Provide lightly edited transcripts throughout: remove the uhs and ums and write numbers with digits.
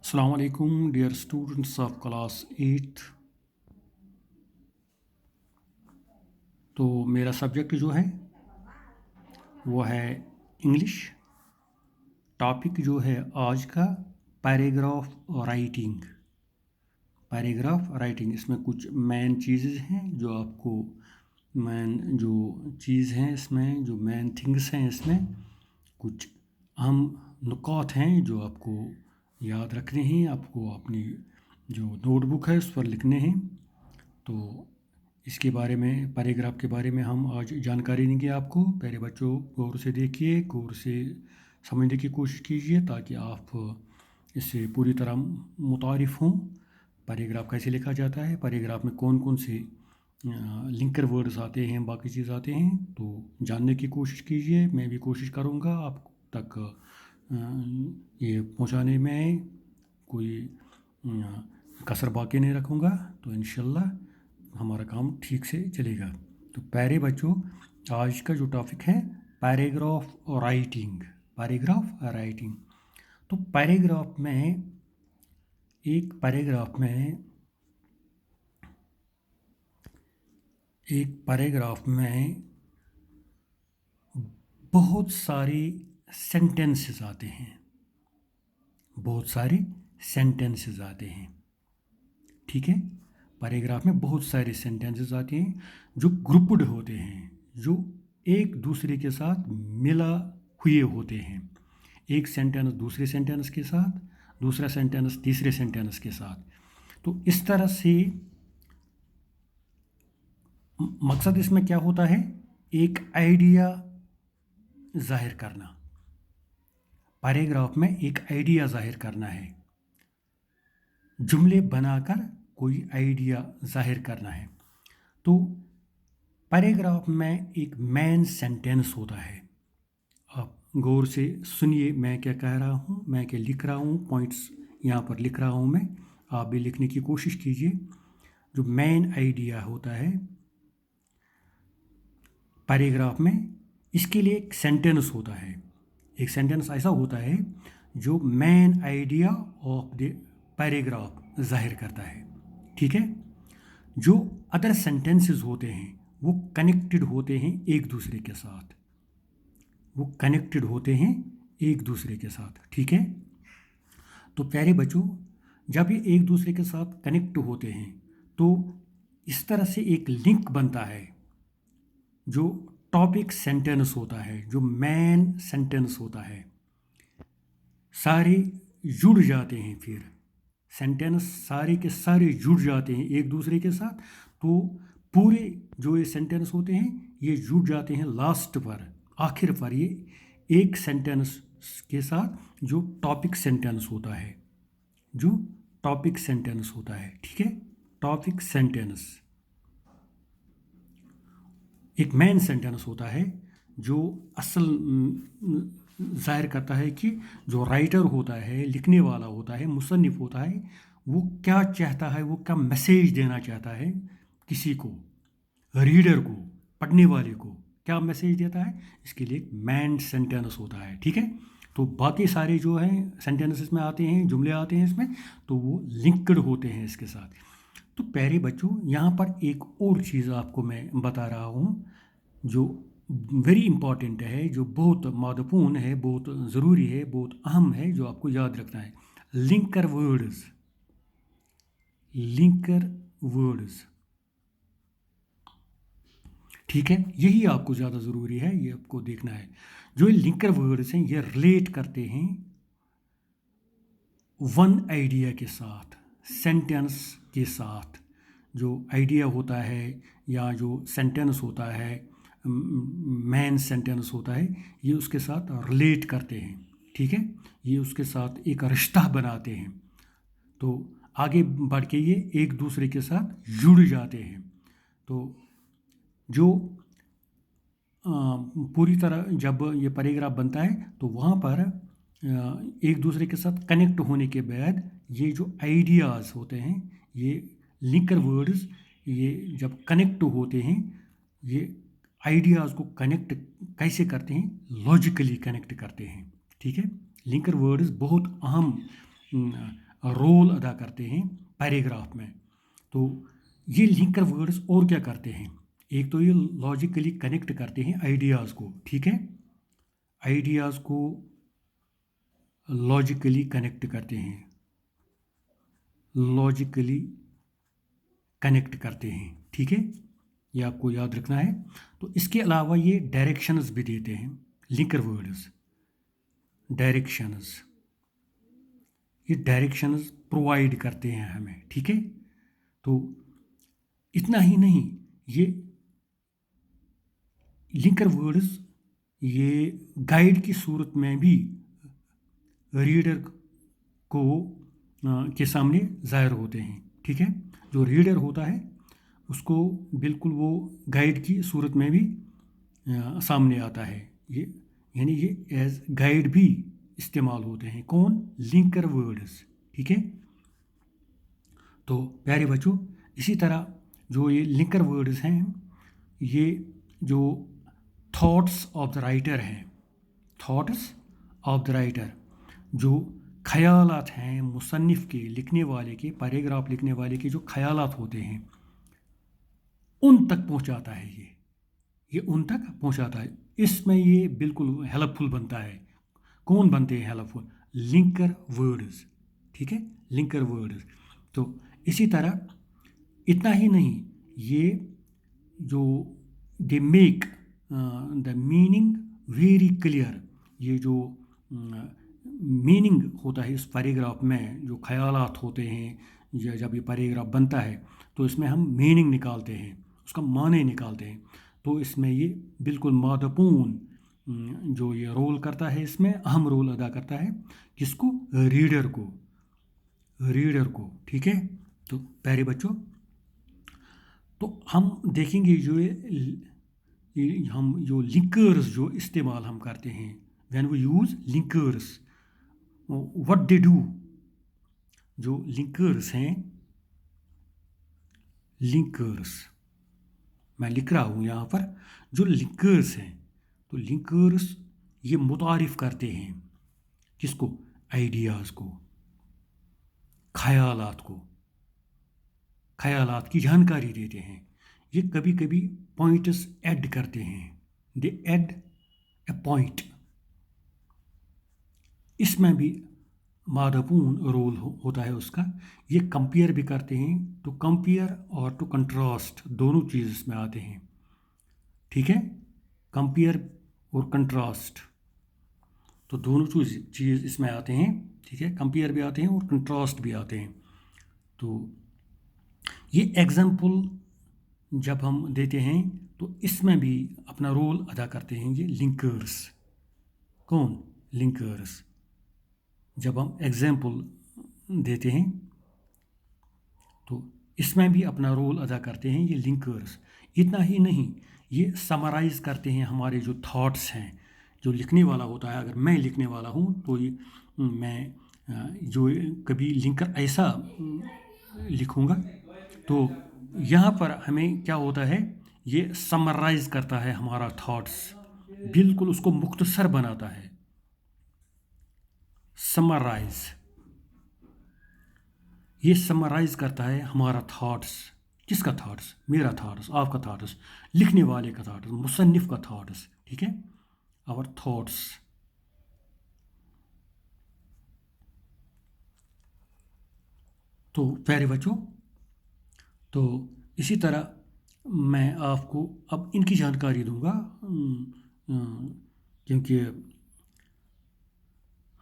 Assalamu alaikum, dear students of class 8th। तो मेरा subject जो है वो है इंग्लिश। टॉपिक जो है आज का पैराग्राफ राइटिंग। पैराग्राफ राइटिंग इसमें कुछ मेन चीज़ें हैं जो आपको मेन जो चीज़ हैं इसमें जो मेन थिंग्स हैं इसमें कुछ अहम नुकात हैं जो आपको याद रखने हैं, आपको अपनी जो नोटबुक है उस पर लिखने हैं। तो इसके बारे में पैराग्राफ के बारे में हम आज जानकारी देंगे आपको। पहले बच्चों गौर से देखिए, गौर से समझने की कोशिश कीजिए ताकि आप इससे पूरी तरह मुतारिफ़ हों। पैराग्राफ कैसे लिखा जाता है, पैराग्राफ में कौन कौन से लिंकर वर्ड्स आते हैं, बाकी चीज़ आते हैं, तो जानने की कोशिश कीजिए। मैं भी कोशिश करूँगा आप तक ये पहुँचाने में कोई कसर बाकी नहीं रखूँगा, तो इंशाल्लाह हमारा काम ठीक से चलेगा। तो प्यारे बच्चों, आज का जो टॉपिक है पैराग्राफ राइटिंग। पैराग्राफ राइटिंग तो एक पैराग्राफ में बहुत सारे सेंटेंसेस आते हैं, बहुत सारे सेंटेंसेस आते हैं। ठीक है, पैराग्राफ में बहुत सारे सेंटेंसेस आते हैं जो ग्रुप्ड होते हैं, जो एक दूसरे के साथ मिला हुए होते हैं। एक सेंटेंस दूसरे सेंटेंस के साथ, दूसरा सेंटेंस तीसरे सेंटेंस के साथ। तो इस तरह से मकसद इसमें क्या होता है, एक आइडिया जाहिर करना। पैराग्राफ में एक आइडिया जाहिर करना है, जुमले बनाकर कोई आइडिया जाहिर करना है। तो पैराग्राफ में एक मेन सेंटेंस होता है। आप गौर से सुनिए मैं क्या कह रहा हूँ, मैं क्या लिख रहा हूँ, पॉइंट्स यहाँ पर लिख रहा हूँ मैं, आप भी लिखने की कोशिश कीजिए। जो मेन आइडिया होता है पैराग्राफ में, इसके लिए एक सेंटेंस होता है। एक सेंटेंस ऐसा होता है जो main idea of the paragraph जाहिर करता है। ठीक है, जो अदर सेंटेंसेस होते हैं वो कनेक्टेड होते हैं एक दूसरे के साथ, वो कनेक्टेड होते हैं एक दूसरे के साथ। ठीक है, तो प्यारे बच्चों, जब ये एक दूसरे के साथ कनेक्ट होते हैं तो इस तरह से एक लिंक बनता है जो टॉपिक सेंटेंस होता है, जो मेन सेंटेंस होता है। सारे जुड़ जाते हैं, फिर सेंटेंस सारे के सारे जुड़ जाते हैं एक दूसरे के साथ। तो पूरे जो ये सेंटेंस होते हैं ये जुड़ जाते हैं लास्ट पर, आखिर पर, ये एक सेंटेंस के साथ जो टॉपिक सेंटेंस होता है, जो टॉपिक सेंटेंस होता है। ठीक है, टॉपिक सेंटेंस एक मेन सेंटेंस होता है जो असल जाहिर करता है कि जो राइटर होता है, लिखने वाला होता है, मुसन्निफ होता है, वो क्या चाहता है, वो क्या मैसेज देना चाहता है किसी को, रीडर को, पढ़ने वाले को क्या मैसेज देता है, इसके लिए एक मेन सेंटेंस होता है। ठीक है, तो बाकी सारे जो हैं सेंटेंसेस में आते हैं, जुमले आते हैं इसमें, तो वो लिंक्ड होते हैं इसके साथ। तो प्यारे बच्चों, यहाँ पर एक और चीज़ आपको मैं बता रहा हूँ जो वेरी इंपॉर्टेंट है, जो बहुत महत्वपूर्ण है, बहुत ज़रूरी है, बहुत अहम है, जो आपको याद रखना है। Linker words, linker words. ठीक है, यही आपको ज़्यादा ज़रूरी है, ये आपको देखना है। जो लिंकर वर्ड्स हैं ये रिलेट करते हैं वन आइडिया के साथ, सेंटेंस के साथ। जो आइडिया होता है या जो सेंटेंस होता है, मेन सेंटेंस होता है, ये उसके साथ रिलेट करते हैं। ठीक है, ये उसके साथ एक रिश्ता बनाते हैं, तो आगे बढ़ के ये एक दूसरे के साथ जुड़ जाते हैं। तो जो पूरी तरह जब ये पैराग्राफ बनता है तो वहाँ पर एक दूसरे के साथ कनेक्ट होने के बाद ये जो आइडियाज़ होते हैं, ये लिंकर वर्ड्स, ये जब कनेक्ट होते हैं, ये आइडियाज़ को कनेक्ट कैसे करते हैं, लॉजिकली कनेक्ट करते हैं। ठीक है, लिंकर वर्ड्स बहुत अहम रोल अदा करते हैं पैराग्राफ में। तो ये लिंकर वर्ड्स और क्या करते हैं, एक तो ये लॉजिकली कनेक्ट करते हैं आइडियाज़ को, ठीक है, आइडियाज़ को लॉजिकली कनेक्ट करते हैं, लॉजिकली कनेक्ट करते हैं, ठीक है, ये आपको याद रखना है। तो इसके अलावा ये डायरेक्शंस भी देते हैं, लिंकर वर्ड्स डायरेक्शंस, ये डायरेक्शंस प्रोवाइड करते हैं हमें, ठीक है। तो इतना ही नहीं, ये लिंकर वर्ड्स ये गाइड की सूरत में भी रीडर को के सामने ज़ाहिर होते हैं, ठीक है। जो रीडर होता है उसको बिल्कुल वो गाइड की सूरत में भी सामने आता है, ये यानी ये एज गाइड भी इस्तेमाल होते हैं, कौन, लिंकर वर्ड्स, ठीक है। तो प्यारे बच्चों, इसी तरह जो ये लिंकर वर्ड्स हैं, ये जो थॉट्स ऑफ द राइटर हैं, थॉट्स ऑफ द राइटर, जो ख़यालात हैं मुसन्निफ़ के, लिखने वाले के, पैराग्राफ लिखने वाले के जो ख़यालात होते हैं उन तक पहुंचाता है, ये उन तक पहुंचाता है। इसमें ये बिल्कुल हेल्पफुल बनता है। कौन बनते हैं हेल्पफुल, लिंकर वर्ड्स, ठीक है, लिंकर वर्ड्स। तो इसी तरह इतना ही नहीं, ये जो they make the meaning very clear, ये जो मीनिंग होता है इस पैराग्राफ में, जो ख्यालात होते हैं, जब ये पैराग्राफ बनता है तो इसमें हम मीनिंग निकालते हैं, उसका माने निकालते हैं। तो इसमें ये बिल्कुल महत्वपूर्ण जो ये रोल करता है, इसमें अहम रोल अदा करता है, किसको, रीडर को, रीडर को, ठीक है। तो प्यारे बच्चों, तो हम देखेंगे जो हम जो लिंकर्स जो इस्तेमाल हम करते हैं, when we use linkers, what they do, जो लिंकर्स हैं, लिंकर्स मैं लिख रहा हूँ यहाँ पर, जो लिंकर्स हैं, तो लिंकर्स ये मुतारिफ करते हैं किसको, आइडियाज़ को, ख़यालात को, ख़यालात की जानकारी देते हैं। ये कभी कभी पॉइंट्स ऐड करते हैं, दे ऐड ए पॉइंट, इसमें भी महत्वपूर्ण रोल होता है उसका। ये कंपेयर भी करते हैं, टू कंपेयर और टू कंट्रास्ट दोनों चीज़ इसमें आते हैं, ठीक है, कंपेयर और कंट्रास्ट, तो दोनों चीज़ इसमें आते हैं, ठीक है, कंपेयर भी आते हैं और कंट्रास्ट भी आते हैं। तो ये एग्जाम्पल जब हम देते हैं तो इसमें भी अपना रोल अदा करते हैं ये लिंकर्स, कौन, लिंकर्स, जब हम एग्जाम्पल देते हैं तो इसमें भी अपना रोल अदा करते हैं ये लिंकर्स। इतना ही नहीं, ये समराइज करते हैं हमारे जो थॉट्स हैं, जो लिखने वाला होता है, अगर मैं लिखने वाला हूँ तो ये मैं जो कभी लिंकर ऐसा लिखूँगा, तो यहाँ पर हमें क्या होता है, ये समराइज करता है हमारा थॉट्स, बिल्कुल उसको मुख्तसर बनाता है, समराइज, ये समराइज करता है हमारा थॉट्स, किसका थॉट्स, मेरा थॉट्स, आपका थॉट्स, लिखने वाले का थॉट्स, मुसन्निफ का थॉट्स, ठीक है, आवर थॉट्स। तो प्यारे बच्चों, तो इसी तरह मैं आपको अब इनकी जानकारी दूंगा, क्योंकि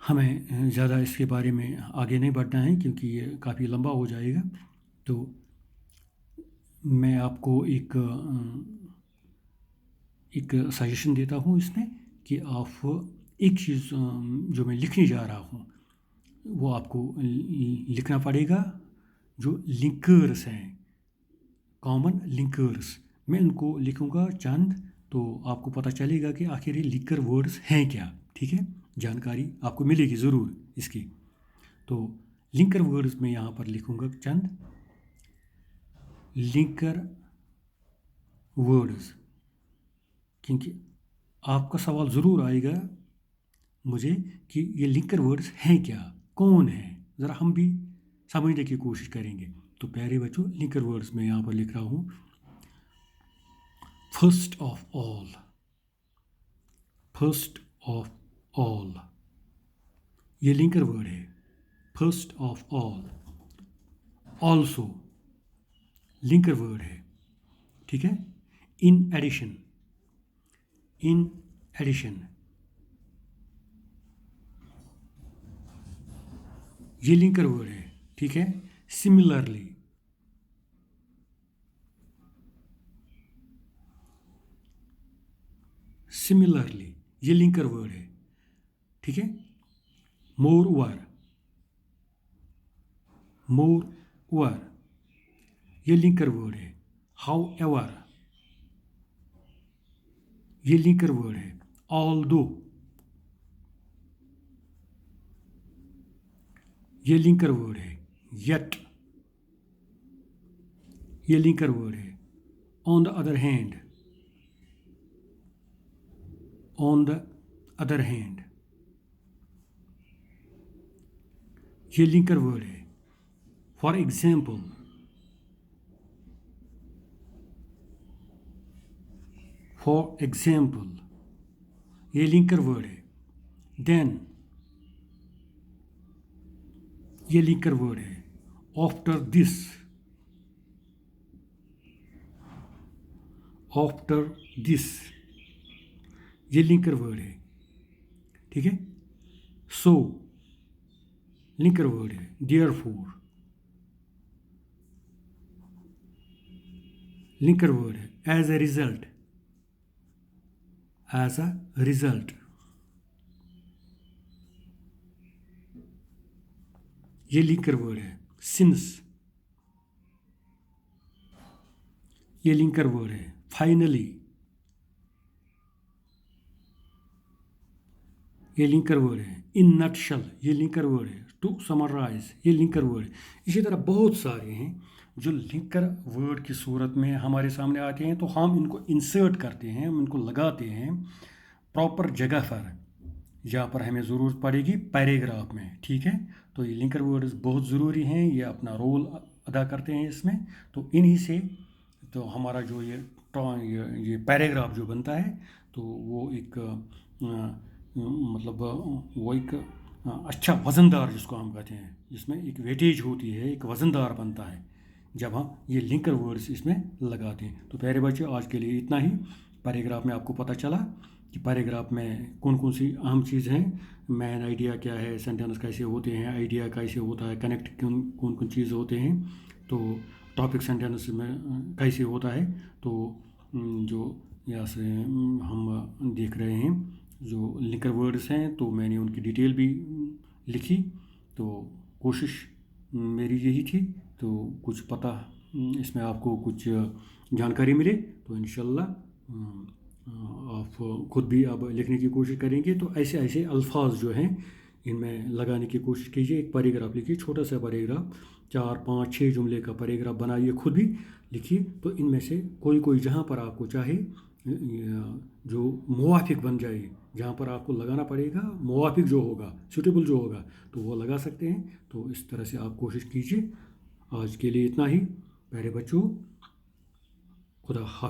हमें ज़्यादा इसके बारे में आगे नहीं बढ़ना है क्योंकि ये काफ़ी लंबा हो जाएगा। तो मैं आपको एक सजेशन देता हूँ इसमें कि आप एक चीज़ जो मैं लिखने जा रहा हूँ वो आपको लिखना पड़ेगा, जो लिंकर्स हैं, कॉमन लिंकर्स, मैं उनको लिखूँगा चंद, तो आपको पता चलेगा कि आखिर ये लिंकर वर्ड्स हैं क्या, ठीक है, जानकारी आपको मिलेगी ज़रूर इसकी। तो लिंकर वर्ड्स में यहाँ पर लिखूँगा चंद लिंकर वर्ड्स, क्योंकि आपका सवाल ज़रूर आएगा मुझे कि ये लिंकर वर्ड्स हैं क्या, कौन है, ज़रा हम भी समझने की कोशिश करेंगे। तो प्यारे बच्चों, लिंकर वर्ड्स में यहाँ पर लिख रहा हूँ first of all, first of all, ये लिंकर वर्ड है। First of all, also linker word है, ठीक है। इन एडिशन, इन एडिशन, ये लिंकर वर्ड है, ठीक है। सिमिलरली, सिमिलरली, ये लिंकर वर्ड है, ठीक है। मोर ओवर, मोर ओवर, ये लिंकर वर्ड है। हाउ एवर, ये लिंकर वर्ड है। ऑल्दो, ये लिंकर वर्ड है। येट, ये लिंकर वर्ड है। On the other hand, on the other hand, ये लिंकर वर्ड है। फॉर एग्जाम्पल, फॉर एग्जाम्पल, ये लिंकर वर्ड है। देन, ये लिंकर वर्ड है। आफ्टर दिस, आफ्टर दिस, ये लिंकर वर्ड है, ठीक है। सो, लिंकर वर्ड है। देयरफॉर, लिंकर वर्ड है। As a result, as a result, ये लिंकर वर्ड है। सिंस, ये लिंकर वर्ड है। फाइनली, ये लिंकर वर्ड है। इन नटशल, ये लिंकर वर्ड है। टू समराइज, ये लिंकर वर्ड है। इसी तरह बहुत सारे हैं जो लिंकर वर्ड की सूरत में हमारे सामने आते हैं, तो हम इनको इंसर्ट करते हैं, हम इनको लगाते हैं प्रॉपर जगह पर जहाँ पर हमें ज़रूरत पड़ेगी पैराग्राफ में, ठीक है। तो ये लिंकर वर्ड्स बहुत ज़रूरी हैं, ये अपना रोल अदा करते हैं इसमें। तो इन्हीं से तो हमारा जो ये पैराग्राफ जो बनता है, तो वो एक मतलब वो एक अच्छा वज़नदार जिसको हम कहते हैं, जिसमें एक वेटेज होती है, एक वज़नदार बनता है जब हम ये लिंकर वर्ड्स इसमें लगाते हैं। तो प्यारे बच्चों, आज के लिए इतना ही। पैराग्राफ में आपको पता चला कि पैराग्राफ में कौन कौन सी अहम चीज़ हैं, मैन आइडिया क्या है, सेंटेंस कैसे होते हैं, आइडिया कैसे होता है, कनेक्ट कौन कौन चीज़ होते हैं, तो टॉपिक सेंटेंस में कैसे होता है। तो जो यहाँ से हम देख रहे हैं जो लिंकर वर्ड्स हैं, तो मैंने उनकी डिटेल भी लिखी। तो कोशिश मेरी यही थी, तो कुछ पता इसमें आपको कुछ जानकारी मिले तो इंशाल्लाह आप खुद भी अब लिखने की कोशिश करेंगे। तो ऐसे ऐसे अल्फाज जो हैं इनमें लगाने की कोशिश कीजिए। एक पैराग्राफ लिखिए, छोटा सा पैराग्राफ, 4, 5, 6 जुमले का पैराग्राफ बनाइए, खुद भी लिखिए। तो इनमें से कोई कोई जहाँ पर आपको चाहे जो मुवाफिक बन जाए, जहाँ पर आपको लगाना पड़ेगा, मुवाफिक जो होगा, सूटेबल जो होगा, तो वो लगा सकते हैं। तो इस तरह से आप कोशिश कीजिए। आज के लिए इतना ही प्यारे बच्चों, खुदा हाफिज़।